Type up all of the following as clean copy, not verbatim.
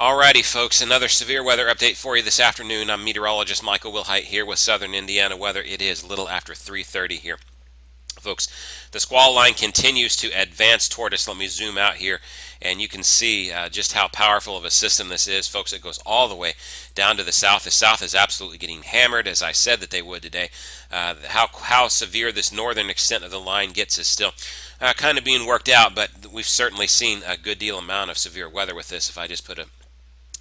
Alrighty, folks, another severe weather update for you this afternoon. I'm meteorologist Michael Wilhite here with Southern Indiana weather. It is a little after 3:30 here. Folks, the squall line continues to advance toward us. Let me zoom out here, and you can see just how powerful of a system this is. Folks, it goes all the way down to the south. The south is absolutely getting hammered, as I said that they would today. How severe this northern extent of the line gets is still kind of being worked out, but we've certainly seen a good deal amount of severe weather with this. If I just put a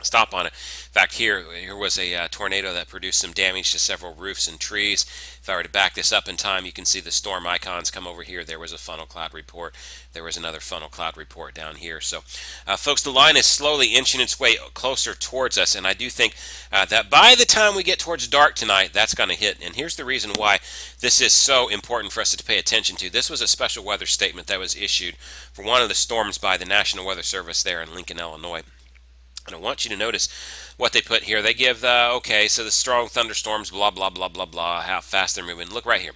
stop on it. In fact, here was a tornado that produced some damage to several roofs and trees. If I were to back this up in time, you can see the storm icons come over here. There was a funnel cloud report. There was another funnel cloud report down here. So, folks, the line is slowly inching its way closer towards us, and I do think that by the time we get towards dark tonight, that's going to hit. And here's the reason why this is so important for us to pay attention to. This was a special weather statement that was issued for one of the storms by the National Weather Service there in Lincoln, Illinois. And I want you to notice what they put here. They give okay, so the strong thunderstorms, blah, blah, blah, blah, blah, how fast they're moving. Look right here.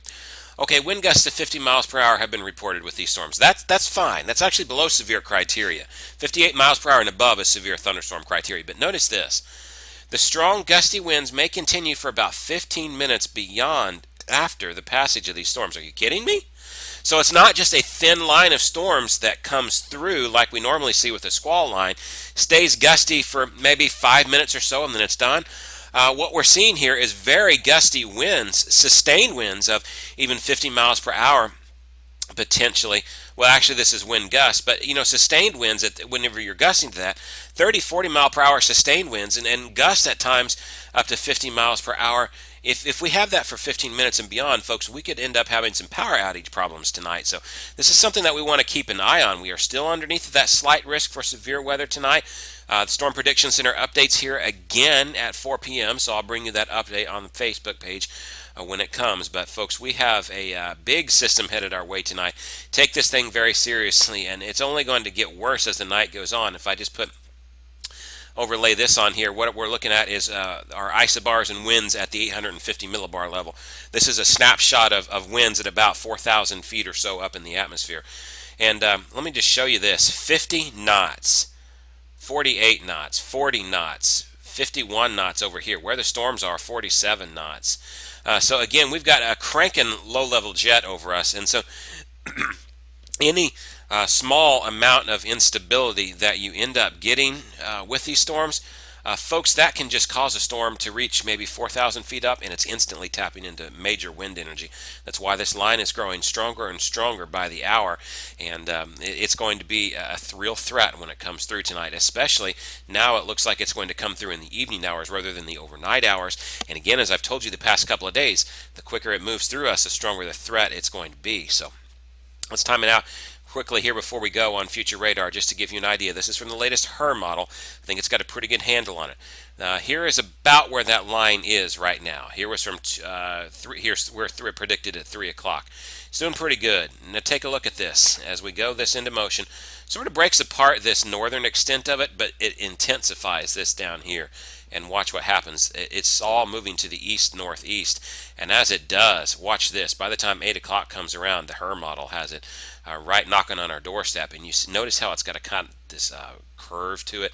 Okay, wind gusts of 50 miles per hour have been reported with these storms. That's fine. That's actually below severe criteria. 58 miles per hour and above is severe thunderstorm criteria. But notice this. The strong gusty winds may continue for about 15 minutes beyond after the passage of these storms. Are you kidding me? So it's not just a thin line of storms that comes through like we normally see with a squall line, stays gusty for maybe 5 minutes or so and then it's done. What we're seeing here is very gusty winds, sustained winds of even 50 miles per hour potentially. Well, actually this is wind gusts, but sustained winds whenever you're gusting to that 30-40 mile per hour sustained winds and gusts at times up to 50 miles per hour. If we have that for 15 minutes and beyond, folks, we could end up having some power outage problems tonight. So this is something that we want to keep an eye on. We are still underneath that slight risk for severe weather tonight. The Storm Prediction Center updates here again at 4 p.m., so I'll bring you that update on the Facebook page when it comes. But folks, we have a big system headed our way tonight. Take this thing very seriously, and it's only going to get worse as the night goes on. If I just overlay this on here, what we're looking at is our isobars and winds at the 850 millibar level. This is a snapshot of winds at about 4,000 feet or so up in the atmosphere. And let me just show you this. 50 knots, 48 knots, 40 knots, 51 knots over here. Where the storms are, 47 knots. So again, we've got a cranking low-level jet over us. And so any small amount of instability that you end up getting with these storms, folks, that can just cause a storm to reach maybe 4,000 feet up, and it's instantly tapping into major wind energy. That's why this line is growing stronger and stronger by the hour, and it's going to be a real threat when it comes through tonight, especially now it looks like it's going to come through in the evening hours rather than the overnight hours. And again, as I've told you the past couple of days, the quicker it moves through us, the stronger the threat it's going to be. So let's time it out quickly here before we go on future radar, just to give you an idea. This is from the latest HRRR model. I think it's got a pretty good handle on it. Here is about where that line is right now. Here was from here's where it predicted at 3 o'clock. It's doing pretty good. Now take a look at this as we go this into motion. Sort of breaks apart this northern extent of it, but it intensifies this down here. And watch what happens. It's all moving to the east-northeast, and as it does, watch this. By the time 8 o'clock comes around, the HRRR model has it right knocking on our doorstep, and you notice how it's got a kind of this curve to it.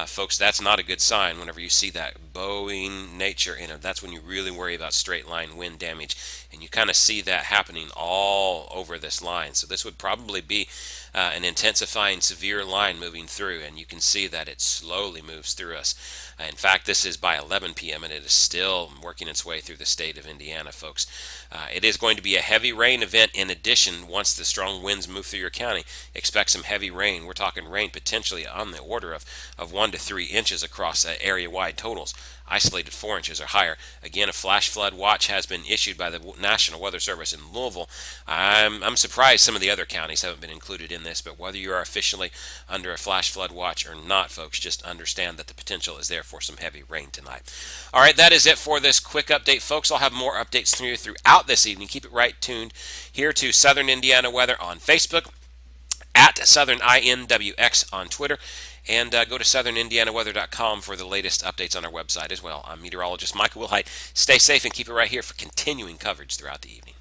Folks, that's not a good sign. Whenever you see that bowing nature in it, that's when you really worry about straight line wind damage, and you kind of see that happening all over this line. So this would probably be an intensifying severe line moving through, and you can see that it slowly moves through us. In fact, this is by 11 p.m. and it is still working its way through the state of Indiana, folks. It is going to be a heavy rain event. In addition, once the strong winds move through your county, expect some heavy rain. We're talking rain potentially on the order of 1 to 3 inches across area-wide totals. Isolated 4 inches or higher. Again, a flash flood watch has been issued by the National Weather Service in Louisville. I'm surprised some of the other counties haven't been included in this, but whether you are officially under a flash flood watch or not, folks, just understand that the potential is there for some heavy rain tonight. All right, that is it for this quick update, folks. I'll have more updates for you throughout this evening. Keep it right tuned here to Southern Indiana Weather on Facebook, at Southern INWX on Twitter, and go to southernindianaweather.com for the latest updates on our website as well. I'm meteorologist Michael Wilhite. Stay safe and keep it right here for continuing coverage throughout the evening.